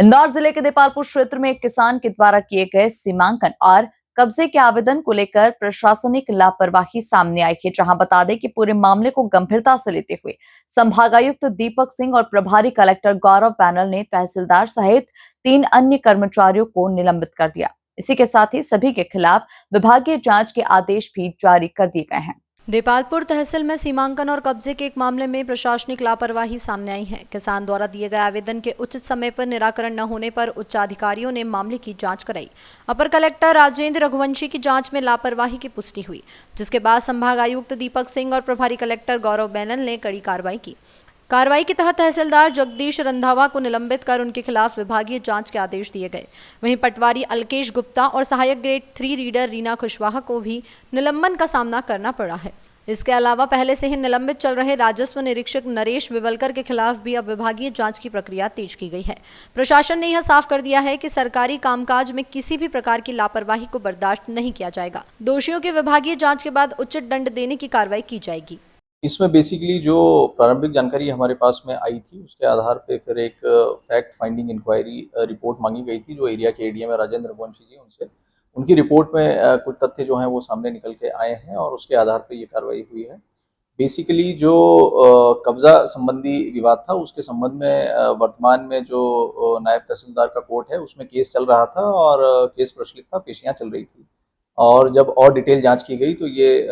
इंदौर जिले के देपालपुर क्षेत्र में एक किसान के द्वारा किए गए सीमांकन और कब्जे के आवेदन को लेकर प्रशासनिक लापरवाही सामने आई है। जहां बता दें कि पूरे मामले को गंभीरता से लेते हुए संभागायुक्त दीपक सिंह और प्रभारी कलेक्टर गौरव बैनल ने तहसीलदार सहित 3 अन्य कर्मचारियों को निलंबित कर दिया। इसी के साथ ही सभी के खिलाफ विभागीय जांच के आदेश भी जारी कर दिए गए हैं। देपालपुर तहसील में सीमांकन और कब्जे के एक मामले में प्रशासनिक लापरवाही सामने आई है। किसान द्वारा दिए गए आवेदन के उचित समय पर निराकरण न होने पर उच्चाधिकारियों ने मामले की जांच कराई। अपर कलेक्टर राजेंद्र रघुवंशी की जांच में लापरवाही की पुष्टि हुई, जिसके बाद संभागायुक्त दीपक सिंह और प्रभारी कलेक्टर गौरव बैनल ने कड़ी कार्रवाई की। कार्रवाई के तहत तहसीलदार जगदीश रंधावा को निलंबित कर उनके खिलाफ विभागीय जांच के आदेश दिए गए। वहीं पटवारी अलकेश गुप्ता और सहायक ग्रेड 3 रीडर रीना खुशवाहा को भी निलंबन का सामना करना पड़ा है। इसके अलावा पहले से ही निलंबित चल रहे राजस्व निरीक्षक नरेश विवलकर के खिलाफ भी अब विभागीय जांच की प्रक्रिया तेज की गई है। प्रशासन ने यह साफ कर दिया है कि सरकारी कामकाज में किसी भी प्रकार की लापरवाही को बर्दाश्त नहीं किया जाएगा। दोषियों के विभागीय जांच के बाद उचित दंड देने की कार्रवाई की जाएगी। इसमें बेसिकली जो प्रारंभिक जानकारी हमारे पास में आई थी, उसके आधार पे फिर एक फैक्ट फाइंडिंग इंक्वायरी रिपोर्ट मांगी गई थी जो एरिया के एडीएम है राजेंद्र रघुवंशी जी, उनसे उनकी रिपोर्ट में कुछ तथ्य जो हैं वो सामने निकल के आए हैं और उसके आधार पे ये कार्रवाई हुई है। बेसिकली जो कब्जा संबंधी विवाद था उसके संबंध में वर्तमान में जो नायब तहसीलदार का कोर्ट है उसमें केस चल रहा था और केस प्रचलित था, पेशियां चल रही थी। और जब और डिटेल जांच की गई तो ये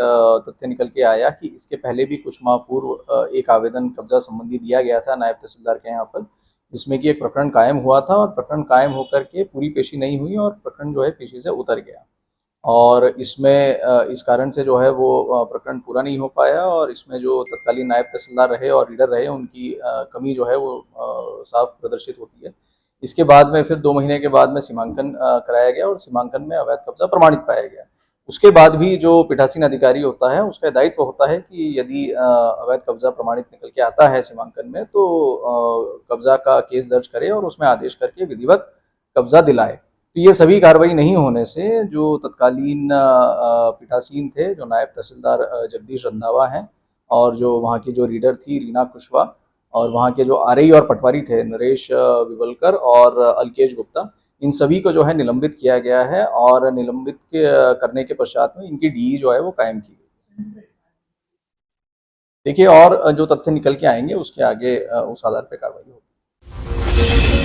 तथ्य निकल के आया कि इसके पहले भी कुछ माह पूर्व एक आवेदन कब्जा संबंधी दिया गया था नायब तहसीलदार के यहाँ पर, जिसमें कि एक प्रकरण कायम हुआ था और प्रकरण कायम होकर के पूरी पेशी नहीं हुई और प्रकरण जो है पेशी से उतर गया। और इसमें इस कारण से जो है वो प्रकरण पूरा नहीं हो पाया और इसमें जो तत्कालीन नायब तहसीलदार रहे और रीडर रहे उनकी कमी जो है वो साफ प्रदर्शित होती है। इसके बाद में फिर 2 महीने के बाद में सीमांकन कराया गया और सीमांकन में अवैध कब्जा प्रमाणित पाया गया। उसके बाद भी जो पीठासीन अधिकारी होता है उसका दायित्व होता है कि यदि अवैध कब्जा प्रमाणित निकल के आता है सीमांकन में तो कब्जा का केस दर्ज करे और उसमें आदेश करके विधिवत कब्जा दिलाए। तो ये सभी कार्रवाई नहीं होने से जो तत्कालीन पीठासीन थे, जो नायब तहसीलदार जगदीश रंधावा हैं और जो वहाँ की जो रीडर थी रीना खुशवा और वहाँ के जो आरई और पटवारी थे नरेश विवलकर और अलकेश गुप्ता, इन सभी को जो है निलंबित किया गया है और निलंबित करने के पश्चात में इनकी डीई जो है वो कायम की गई। देखिए और जो तथ्य निकल के आएंगे उसके आगे उस आधार पर कार्रवाई होगी।